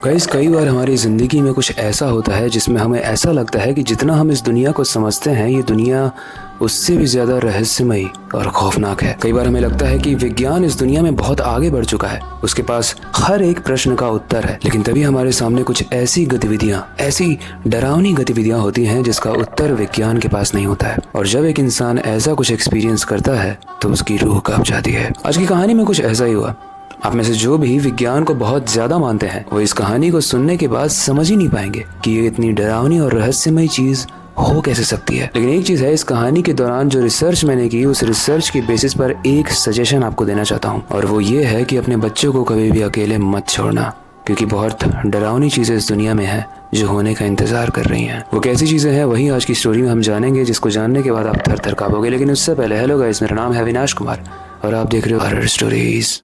Guys, कई बार हमारी ज़िंदगी में कुछ ऐसा होता है जिसमें हमें ऐसा लगता है कि जितना हम इस दुनिया को समझते हैं ये दुनिया उससे भी ज़्यादा रहस्यमयी और खौफनाक है। कई बार हमें लगता है कि विज्ञान इस दुनिया में बहुत आगे बढ़ चुका है, उसके पास हर एक प्रश्न का उत्तर है। लेकिन तभी हमारे सामने कुछ ऐसी गतिविधियाँ, ऐसी डरावनी गतिविधियाँ होती हैं जिसका उत्तर विज्ञान के पास नहीं होता है। और जब एक इंसान ऐसा कुछ एक्सपीरियंस करता है तो उसकी रूह कांप जाती है। आज की कहानी में कुछ ऐसा ही हुआ। आप में से जो भी विज्ञान को बहुत ज्यादा मानते हैं वो इस कहानी को सुनने के बाद समझ ही नहीं पाएंगे कि ये इतनी डरावनी और रहस्यमयी चीज हो कैसे सकती है। लेकिन एक चीज है, इस कहानी के दौरान जो रिसर्च मैंने की उस रिसर्च के बेसिस पर एक सजेशन आपको देना चाहता हूँ, और वो ये है कि अपने बच्चों को कभी भी अकेले मत छोड़ना, क्योंकि बहुत डरावनी चीजें इस दुनिया में है जो होने का इंतजार कर रही हैं। वो कैसी चीजें हैं वही आज की स्टोरी में हम जानेंगे, जिसको जानने के बाद आप थर थर कांपोगे। लेकिन उससे पहले हेलो गाइस, मेरा नाम है अविनाश कुमार और आप देख रहे हो हॉरर स्टोरीज।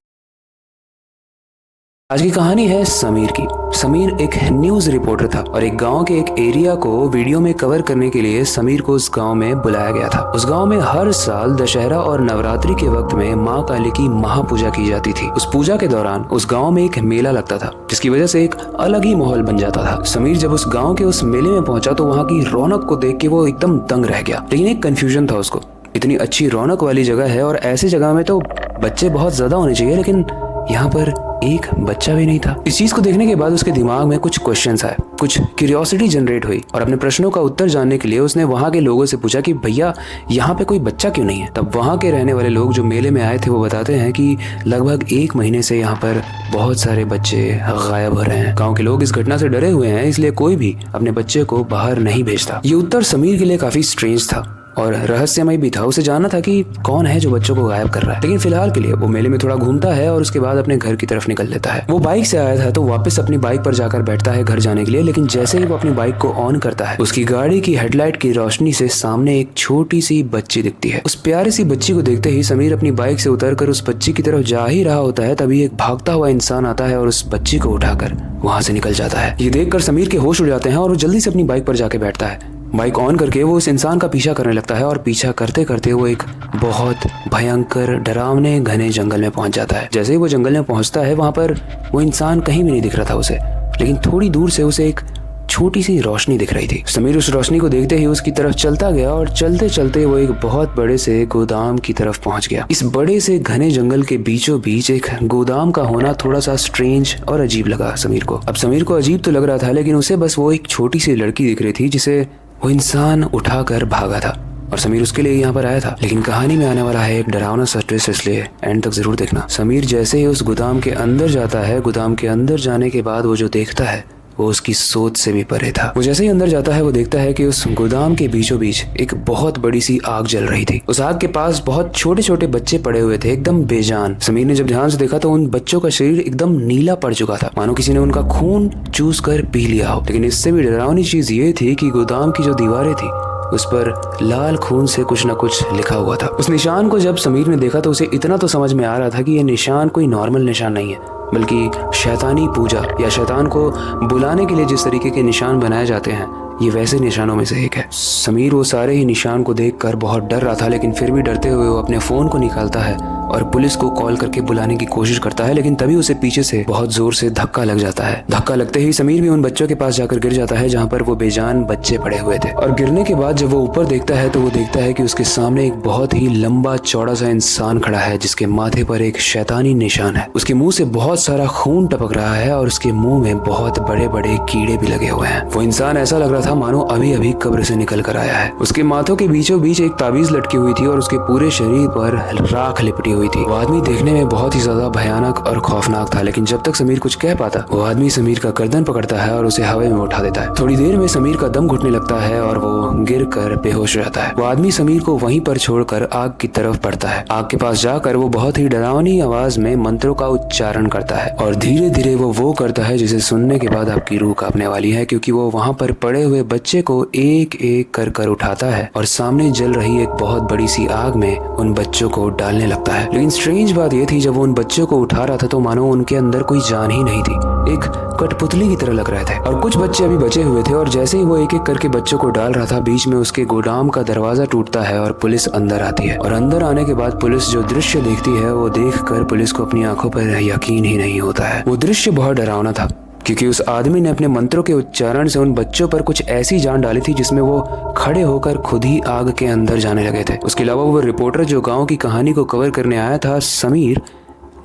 आज की कहानी है समीर की। समीर एक न्यूज रिपोर्टर था और एक गांव के एक एरिया को वीडियो में कवर करने के लिए समीर को उस गांव में बुलाया गया था। उस गांव में हर साल दशहरा और नवरात्रि के वक्त में मां काली की महापूजा की जाती थी। उस पूजा के दौरान उस गांव में एक मेला लगता था, जिसकी वजह से एक अलग ही माहौल बन जाता था। समीर जब उस गाँव के उस मेले में पहुंचा तो वहाँ की रौनक को देख के वो एकदम दंग रह गया। लेकिन एक कंफ्यूजन था उसको। इतनी अच्छी रौनक वाली जगह है और ऐसी जगह में तो बच्चे बहुत ज्यादा होने चाहिए, लेकिन यहाँ पर एक बच्चा भी नहीं था। इस चीज को देखने के बाद उसके दिमाग में कुछ क्वेश्चंस आए, कुछ क्यूरियोसिटी जनरेट हुई और अपने प्रश्नों का उत्तर जानने के लिए उसने वहाँ के लोगों से पूछा कि भैया यहाँ पे कोई बच्चा क्यों नहीं है। तब वहाँ के रहने वाले लोग जो मेले में आए थे वो बताते हैं कि लगभग 1 महीने से यहाँ पर बहुत सारे बच्चे गायब हो रहे हैं। गाँव के लोग इस घटना से डरे हुए हैं, इसलिए कोई भी अपने बच्चे को बाहर नहीं भेजता। ये उत्तर समीर के लिए काफी स्ट्रेंज था और रहस्यमय भी था। उसे जानना था कि कौन है जो बच्चों को गायब कर रहा है। लेकिन फिलहाल के लिए वो मेले में थोड़ा घूमता है और उसके बाद अपने घर की तरफ निकल लेता है। वो बाइक से आया था तो वापस अपनी बाइक पर जाकर बैठता है घर जाने के लिए। लेकिन जैसे ही वो अपनी बाइक को ऑन करता है, उसकी गाड़ी की हेडलाइट की रोशनी से सामने एक छोटी सी बच्ची दिखती है। उस प्यारी सी बच्ची को देखते ही समीर अपनी बाइक से उतरकर उस बच्ची की तरफ जा ही रहा होता है, तभी एक भागता हुआ इंसान आता है और उस बच्ची को उठाकर वहां से निकल जाता है। ये देखकर समीर के होश उड़ जाते हैं और वो जल्दी से अपनी बाइक पर जाके बैठता है। बाइक ऑन करके वो उस इंसान का पीछा करने लगता है और पीछा करते करते वो एक बहुत भयंकर डरावने घने जंगल में पहुंच जाता है। जैसे ही वो जंगल में पहुंचता है वहां पर वो इंसान कहीं भी नहीं दिख रहा था उसे, लेकिन थोड़ी दूर से उसे एक छोटी सी रोशनी दिख रही थी। समीर उस रोशनी को देखते ही उसकी तरफ चलता गया और चलते चलते वो एक बहुत बड़े से गोदाम की तरफ पहुंच गया। इस बड़े से घने जंगल के बीचों बीच एक गोदाम का होना थोड़ा सा स्ट्रेंज और अजीब लगा समीर को। अब समीर को अजीब तो लग रहा था, लेकिन उसे बस वो एक छोटी सी लड़की दिख रही थी जिसे वो इंसान उठाकर भागा था और समीर उसके लिए यहाँ पर आया था। लेकिन कहानी में आने वाला है एक डरावना सा ट्विस्ट, इसलिए एंड तक जरूर देखना। समीर जैसे ही उस गोदाम के अंदर जाता है, गोदाम के अंदर जाने के बाद वो जो देखता है वो उसकी सोच से भी परे था। वो जैसे ही अंदर जाता है वो देखता है कि उस गोदाम के बीचों बीच एक बहुत बड़ी सी आग जल रही थी। उस आग के पास बहुत छोटे छोटे बच्चे पड़े हुए थे, एकदम बेजान। समीर ने जब ध्यान से देखा तो उन बच्चों का शरीर एकदम नीला पड़ चुका था, मानो किसी ने उनका खून चूस कर पी लिया हो। लेकिन इससे भी डरावनी चीज ये थी कि गोदाम की जो दीवारें थी उस पर लाल खून से कुछ न कुछ लिखा हुआ था। उस निशान को जब समीर ने देखा तो उसे इतना तो समझ में आ रहा था कि ये निशान कोई नॉर्मल निशान नहीं है, बल्कि शैतानी पूजा या शैतान को बुलाने के लिए जिस तरीके के निशान बनाए जाते हैं ये वैसे निशानों में से एक है। समीर वो सारे ही निशान को देखकर बहुत डर रहा था, लेकिन फिर भी डरते हुए वो अपने फोन को निकालता है और पुलिस को कॉल करके बुलाने की कोशिश करता है। लेकिन तभी उसे पीछे से बहुत जोर से धक्का लग जाता है। धक्का लगते ही समीर भी उन बच्चों के पास जाकर गिर जाता है जहाँ पर वो बेजान बच्चे पड़े हुए थे। और गिरने के बाद जब वो ऊपर देखता है तो वो देखता है कि उसके सामने एक बहुत ही लंबा चौड़ा सा इंसान खड़ा है, जिसके माथे पर एक शैतानी निशान है। उसके मुंह से बहुत सारा खून टपक रहा है और उसके मुंह में बहुत बड़े बड़े कीड़े भी लगे हुए हैं। वो इंसान ऐसा लग रहा था मानो अभी अभी कब्र से निकल कर आया है। उसके माथों के बीचों बीच एक ताबीज लटकी हुई थी और उसके पूरे शरीर पर राख लिपटी हुई थी। वो आदमी देखने में बहुत ही ज्यादा भयानक और खौफनाक था, लेकिन जब तक समीर कुछ कह पाता वो आदमी समीर का गर्दन पकड़ता है और उसे हवा में उठा देता है। थोड़ी देर में समीर का दम घुटने लगता है और वो गिर कर बेहोश हो जाता है। वो आदमी समीर को वहीं पर छोड़कर आग की तरफ बढ़ता है। आग के पास जाकर वो बहुत ही डरावनी आवाज में मंत्रों का उच्चारण करता है और धीरे धीरे वो करता है जिसे सुनने के बाद आपकी रूह कांपने वाली है, क्योंकि वो वहाँ पर पड़े हुए बच्चे को एक एक कर उठाता है और सामने जल रही एक बहुत बड़ी सी आग में उन बच्चों को डालने लगता है। लेकिन स्ट्रेंज बात यह थी, जब वो उन बच्चों को उठा रहा था तो मानो उनके अंदर कोई जान ही नहीं थी, एक कठपुतली की तरह लग रहे थे। और कुछ बच्चे अभी बचे हुए थे और जैसे ही वो एक एक करके बच्चों को डाल रहा था, बीच में उसके गोदाम का दरवाजा टूटता है और पुलिस अंदर आती है। और अंदर आने के बाद पुलिस जो दृश्य देखती है वो देख कर पुलिस को अपनी आंखों पर यकीन ही नहीं होता है। वो दृश्य बहुत डरावना था। क्योंकि उस आदमी ने अपने मंत्रों के उच्चारण से उन बच्चों पर कुछ ऐसी जान डाली थी जिसमें वो खड़े होकर खुद ही आग के अंदर जाने लगे थे। उसके अलावा वो रिपोर्टर जो गांव की कहानी को कवर करने आया था, समीर,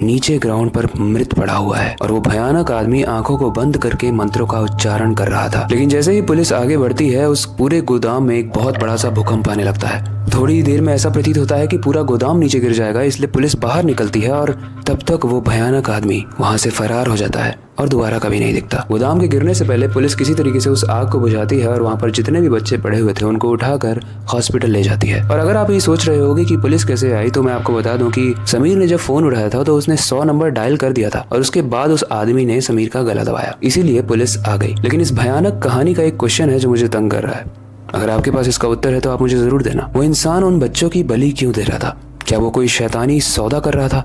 नीचे ग्राउंड पर मृत पड़ा हुआ है और वो भयानक आदमी आंखों को बंद करके मंत्रों का उच्चारण कर रहा था। लेकिन जैसे ही पुलिस आगे बढ़ती है, उस पूरे गोदाम में एक बहुत बड़ा सा भूकंप आने लगता है। थोड़ी देर में ऐसा प्रतीत होता है कि पूरा गोदाम नीचे गिर जाएगा, इसलिए पुलिस बाहर निकलती है और तब तक वो भयानक आदमी वहां से फरार हो जाता है और दोबारा कभी नहीं दिखता। गोदाम के गिरने से पहले पुलिस किसी तरीके से उस आग को बुझाती है और वहां पर जितने भी बच्चे पड़े हुए थे उनको उठाकर हॉस्पिटल ले जाती है। और अगर आप ये सोच रहे होगे कि पुलिस कैसे आई, तो मैं आपको बता दूं कि समीर ने जब फोन उठाया था तो उसने 100 नंबर डायल कर दिया था और उसके बाद उस आदमी ने समीर का गला दबाया, इसीलिए पुलिस आ गई। लेकिन इस भयानक कहानी का एक क्वेश्चन है जो मुझे तंग कर रहा है। अगर आपके पास इसका उत्तर है तो आप मुझे जरूर देना। वो इंसान उन बच्चों की बलि क्यों दे रहा था? क्या वो कोई शैतानी सौदा कर रहा था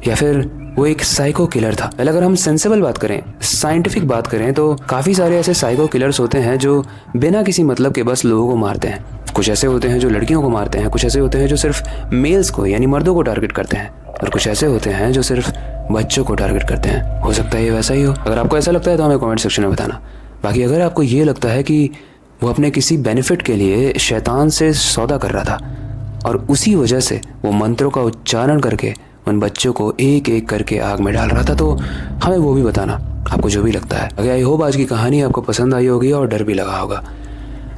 या फिर वो एक साइको किलर था? अगर हम सेंसिबल बात करें, साइंटिफिक बात करें, तो काफी सारे ऐसे साइको किलर्स होते हैं जो बिना किसी मतलब के बस लोगों को मारते हैं। कुछ ऐसे होते हैं जो लड़कियों को मारते हैं, कुछ ऐसे होते हैं जो सिर्फ मेल्स को यानी मर्दों को टारगेट करते हैं, और कुछ ऐसे होते हैं जो सिर्फ बच्चों को टारगेट करते हैं। हो सकता है ये वैसा ही हो। अगर आपको ऐसा लगता है तो हमें कमेंट सेक्शन में बताना। बाकी अगर आपको ये लगता है कि वो अपने किसी बेनिफिट के लिए शैतान से सौदा कर रहा था और उसी वजह से वो मंत्रों का उच्चारण करके उन बच्चों को एक एक करके आग में डाल रहा था, तो हमें वो भी बताना, आपको जो भी लगता है। अगर आई होप आज की कहानी आपको पसंद आई होगी और डर भी लगा होगा।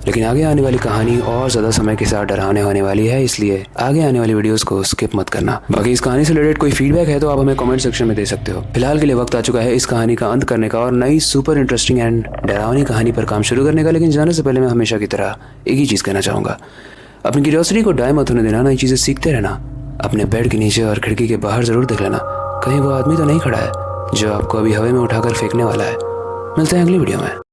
लेकिन आगे आने वाली कहानी और ज़्यादा समय के साथ डरावने होने वाली है, इसलिए आगे आने वाली वीडियोस को स्किप मत करना। बाकी इस कहानी से रिलेटेड कोई फीडबैक है तो आप हमें कमेंट सेक्शन में दे सकते हो। फिलहाल के लिए वक्त आ चुका है इस कहानी का अंत करने का और नई सुपर इंटरेस्टिंग एंड डरावनी कहानी पर काम शुरू करने का। लेकिन जाने से पहले मैं हमेशा की तरह एक ही चीज़ कहना चाहूँगा, अपनी क्यूरियोसिटी को डाय मत होने देना, नई चीज़ें सीखते रहना। अपने बेड के नीचे और खिड़की के बाहर ज़रूर देख लेना कहीं वो आदमी तो नहीं खड़ा है जो आपको अभी हवा में उठाकर फेंकने वाला है। मिलते हैं अगली वीडियो में।